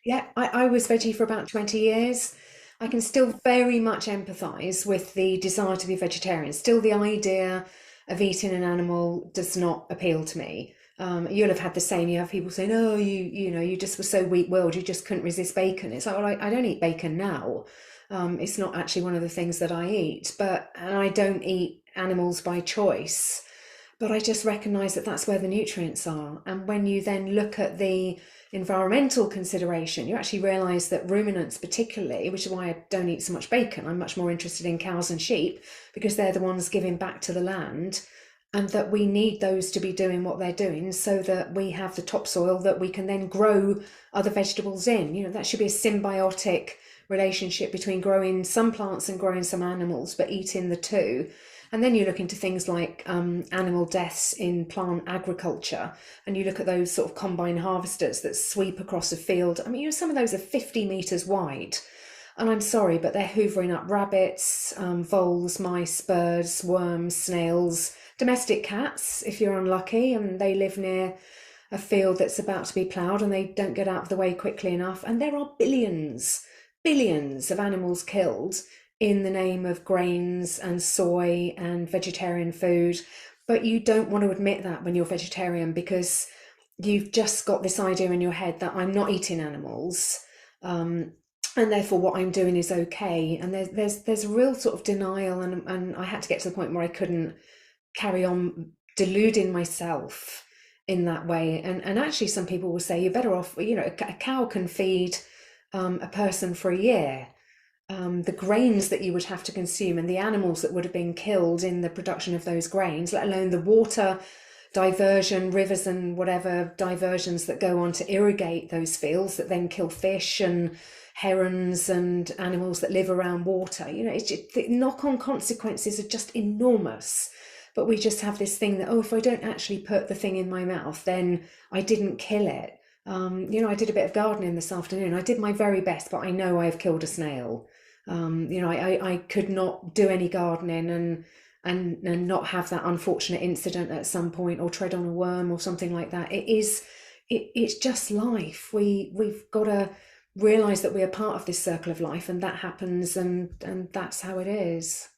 Yeah, I was veggie for about 20 years. I can still very much empathise with the desire to be vegetarian. Still, the idea of eating an animal does not appeal to me. You'll have had the same. You have people saying, "Oh, you just were so weak-willed, you just couldn't resist bacon." It's like, well, I don't eat bacon now. It's not actually one of the things that I eat, but and I don't eat animals by choice. But I just recognise that that's where the nutrients are. And when you then look at the environmental consideration, you actually realise that ruminants, particularly, which is why I don't eat so much bacon, I'm much more interested in cows and sheep because they're the ones giving back to the land. And that we need those to be doing what they're doing so that we have the topsoil that we can then grow other vegetables in. That should be a symbiotic relationship between growing some plants and growing some animals, but eating the two. And then you look into things like animal deaths in plant agriculture, and you look at those sort of combine harvesters that sweep across a field. I mean, some of those are 50 metres wide. And I'm sorry, but they're hoovering up rabbits, voles, mice, birds, worms, snails, domestic cats, if you're unlucky, and they live near a field that's about to be ploughed and they don't get out of the way quickly enough. And there are billions of animals killed in the name of grains and soy and vegetarian food. But you don't want to admit that when you're vegetarian because you've just got this idea in your head that I'm not eating animals. And therefore what I'm doing is okay. And there's a real sort of denial, and I had to get to the point where I couldn't carry on deluding myself in that way. And actually some people will say you're better off, a cow can feed a person for a year. The grains that you would have to consume and the animals that would have been killed in the production of those grains, let alone the water diversion, rivers and whatever diversions that go on to irrigate those fields that then kill fish and herons and animals that live around water. It's just, the knock-on consequences are just enormous. But we just have this thing that, oh, if I don't actually put the thing in my mouth, then I didn't kill it. I did a bit of gardening this afternoon. I did my very best, but I know I have killed a snail. I could not do any gardening and not have that unfortunate incident at some point or tread on a worm or something like that. It's just life. We've got to realize that we are part of this circle of life, and that happens, and that's how it is.